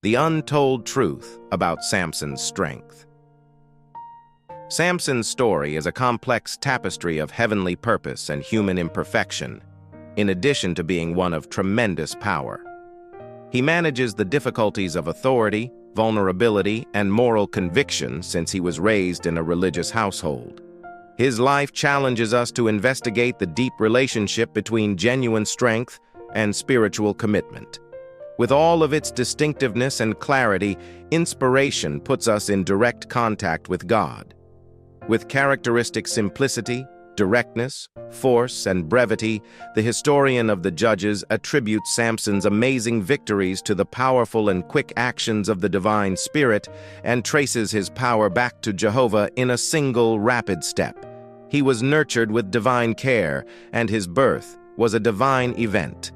The untold truth about Samson's strength. Samson's story is a complex tapestry of heavenly purpose and human imperfection, in addition to being one of tremendous power. He manages the difficulties of authority, vulnerability, and moral conviction since he was raised in a religious household. His life challenges us to investigate the deep relationship between genuine strength and spiritual commitment. With all of its distinctiveness and clarity, inspiration puts us in direct contact with God. With characteristic simplicity, directness, force, and brevity, the historian of the Judges attributes Samson's amazing victories to the powerful and quick actions of the divine spirit and traces his power back to Jehovah in a single rapid step. He was nurtured with divine care, and his birth was a divine event.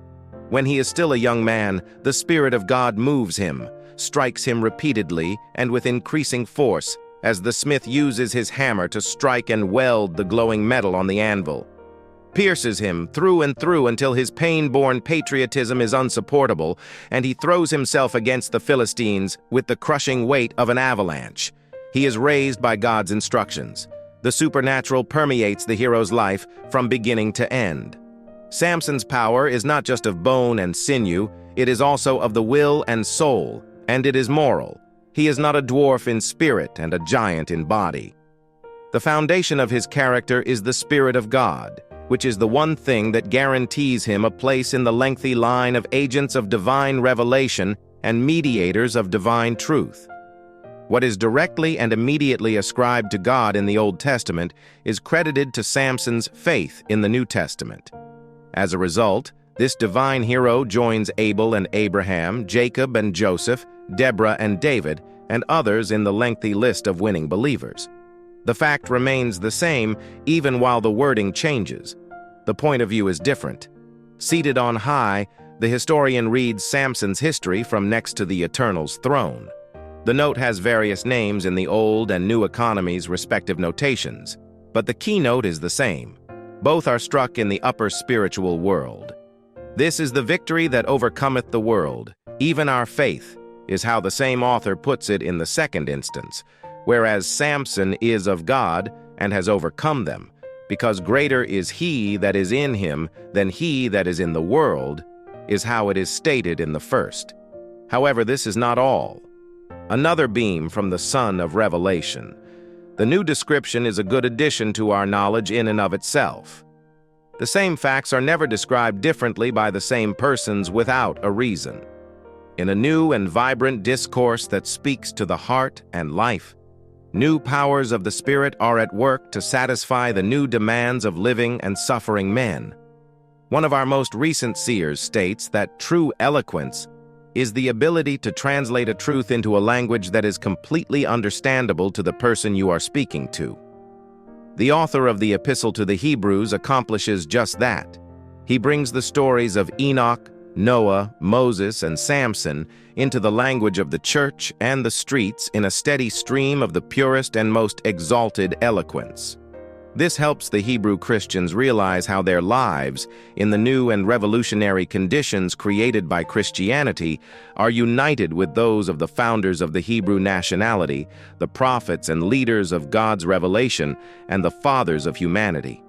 When he is still a young man, the Spirit of God moves him, strikes him repeatedly and with increasing force, as the smith uses his hammer to strike and weld the glowing metal on the anvil. Pierces him through and through until his pain-born patriotism is unsupportable, and he throws himself against the Philistines with the crushing weight of an avalanche. He is raised by God's instructions. The supernatural permeates the hero's life from beginning to end. Samson's power is not just of bone and sinew, it is also of the will and soul, and it is moral. He is not a dwarf in spirit and a giant in body. The foundation of his character is the Spirit of God, which is the one thing that guarantees him a place in the lengthy line of agents of divine revelation and mediators of divine truth. What is directly and immediately ascribed to God in the Old Testament is credited to Samson's faith in the New Testament. As a result, this divine hero joins Abel and Abraham, Jacob and Joseph, Deborah and David, and others in the lengthy list of winning believers. The fact remains the same even while the wording changes. The point of view is different. Seated on high, the historian reads Samson's history from next to the Eternal's throne. The note has various names in the Old and New economies' respective notations, but the keynote is the same. Both are struck in the upper spiritual world. This is the victory that overcometh the world, even our faith, is how the same author puts it in the second instance, whereas Samson is of God and has overcome them, because greater is he that is in him than he that is in the world, is how it is stated in the first. However, this is not all. Another beam from the sun of revelation. The new description is a good addition to our knowledge in and of itself. The same facts are never described differently by the same persons without a reason. In a new and vibrant discourse that speaks to the heart and life, new powers of the Spirit are at work to satisfy the new demands of living and suffering men. One of our most recent seers states that true eloquence is the ability to translate a truth into a language that is completely understandable to the person you are speaking to. The author of the Epistle to the Hebrews accomplishes just that. He brings the stories of Enoch, Noah, Moses, and Samson into the language of the church and the streets in a steady stream of the purest and most exalted eloquence. This helps the Hebrew Christians realize how their lives, in the new and revolutionary conditions created by Christianity, are united with those of the founders of the Hebrew nationality, the prophets and leaders of God's revelation, and the fathers of humanity.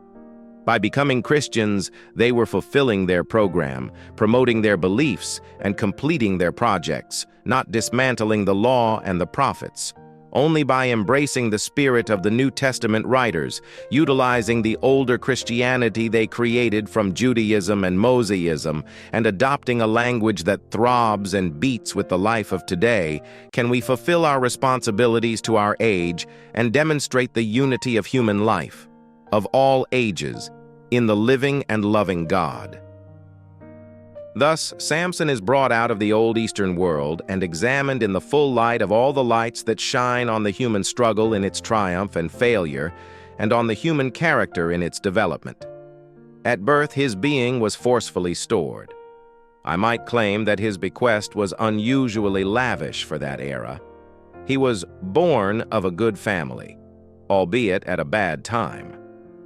By becoming Christians, they were fulfilling their program, promoting their beliefs, and completing their projects, not dismantling the law and the prophets. Only by embracing the spirit of the New Testament writers, utilizing the older Christianity they created from Judaism and Mosaism, and adopting a language that throbs and beats with the life of today, can we fulfill our responsibilities to our age and demonstrate the unity of human life, of all ages, in the living and loving God. Thus, Samson is brought out of the old Eastern world and examined in the full light of all the lights that shine on the human struggle in its triumph and failure, and on the human character in its development. At birth, his being was forcefully stored. I might claim that his bequest was unusually lavish for that era. He was born of a good family, albeit at a bad time.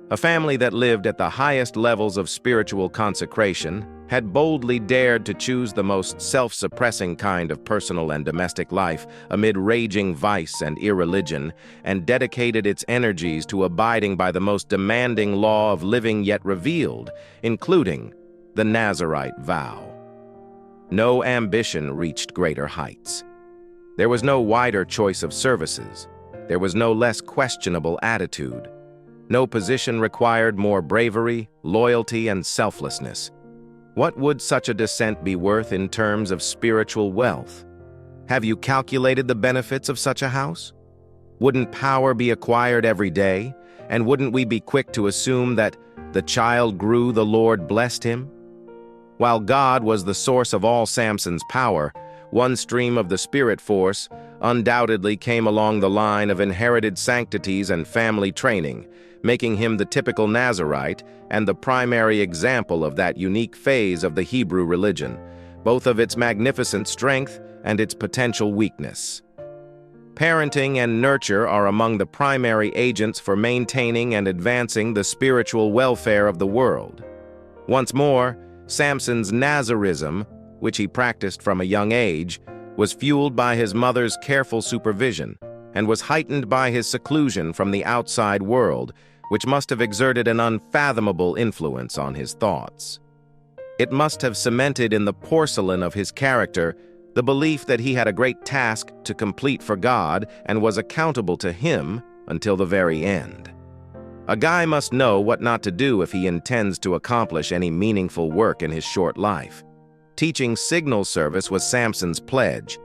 A family that lived at the highest levels of spiritual consecration had boldly dared to choose the most self-suppressing kind of personal and domestic life amid raging vice and irreligion, and dedicated its energies to abiding by the most demanding law of living yet revealed, including the Nazarite vow. No ambition reached greater heights. There was no wider choice of services. There was no less questionable attitude. No position required more bravery, loyalty, and selflessness. What would such a descent be worth in terms of spiritual wealth? Have you calculated the benefits of such a house? Wouldn't power be acquired every day, and wouldn't we be quick to assume that the child grew, the Lord blessed him? While God was the source of all Samson's power, one stream of the spirit force undoubtedly came along the line of inherited sanctities and family training, making him the typical Nazarite and the primary example of that unique phase of the Hebrew religion, both of its magnificent strength and its potential weakness. Parenting and nurture are among the primary agents for maintaining and advancing the spiritual welfare of the world. Once more, Samson's Nazarism, which he practiced from a young age, was fueled by his mother's careful supervision and was heightened by his seclusion from the outside world, which must have exerted an unfathomable influence on his thoughts. It must have cemented in the porcelain of his character the belief that he had a great task to complete for God and was accountable to Him until the very end. A guy must know what not to do if he intends to accomplish any meaningful work in his short life. Teaching signal service was Samson's pledge.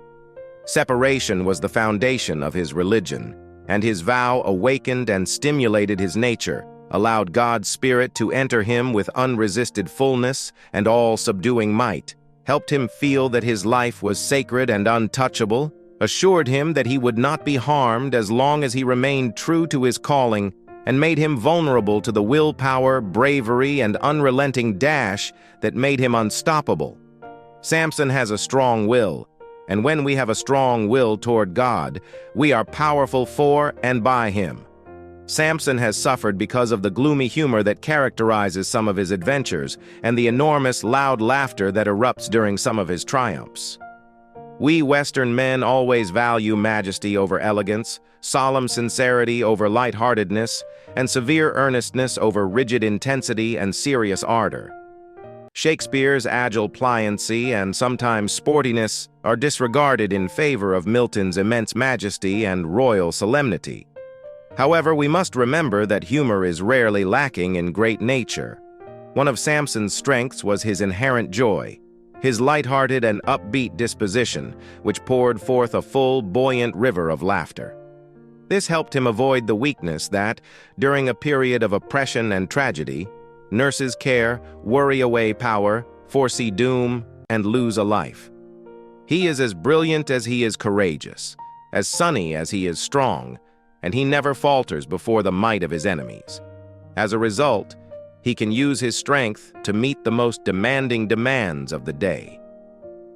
Separation was the foundation of his religion, and his vow awakened and stimulated his nature, allowed God's Spirit to enter him with unresisted fullness and all-subduing might, helped him feel that his life was sacred and untouchable, assured him that he would not be harmed as long as he remained true to his calling, and made him vulnerable to the willpower, bravery, and unrelenting dash that made him unstoppable. Samson has a strong will, and when we have a strong will toward God, we are powerful for and by Him. Samson has suffered because of the gloomy humor that characterizes some of his adventures and the enormous loud laughter that erupts during some of his triumphs. We Western men always value majesty over elegance, solemn sincerity over lightheartedness, and severe earnestness over rigid intensity and serious ardor. Shakespeare's agile pliancy and sometimes sportiness are disregarded in favor of Milton's immense majesty and royal solemnity. However, we must remember that humor is rarely lacking in great nature. One of Samson's strengths was his inherent joy, his lighthearted and upbeat disposition, which poured forth a full, buoyant river of laughter. This helped him avoid the weakness that, during a period of oppression and tragedy, nurses care, worry away power, foresee doom, and lose a life. He is as brilliant as he is courageous, as sunny as he is strong, and he never falters before the might of his enemies. As a result, he can use his strength to meet the most demanding demands of the day.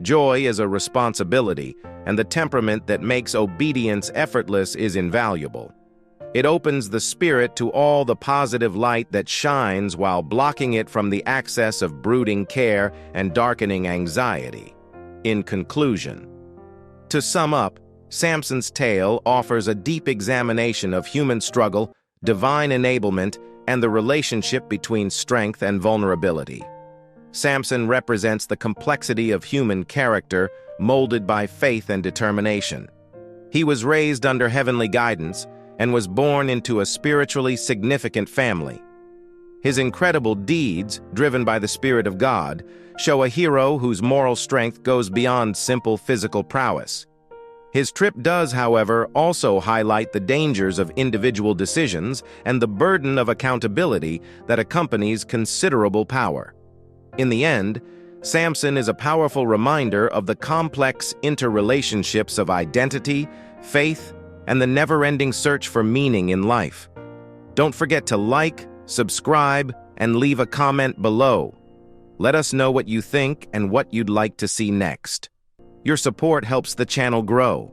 Joy is a responsibility, and the temperament that makes obedience effortless is invaluable. It opens the spirit to all the positive light that shines while blocking it from the access of brooding care and darkening anxiety. In conclusion, to sum up, Samson's tale offers a deep examination of human struggle, divine enablement, and the relationship between strength and vulnerability. Samson represents the complexity of human character, molded by faith and determination. He was raised under heavenly guidance and was born into a spiritually significant family. His incredible deeds, driven by the Spirit of God, show a hero whose moral strength goes beyond simple physical prowess. His trip does, however, also highlight the dangers of individual decisions and the burden of accountability that accompanies considerable power. In the end, Samson is a powerful reminder of the complex interrelationships of identity, faith, and the never-ending search for meaning in life. Don't forget to like, subscribe, and leave a comment below. Let us know what you think and what you'd like to see next. Your support helps the channel grow.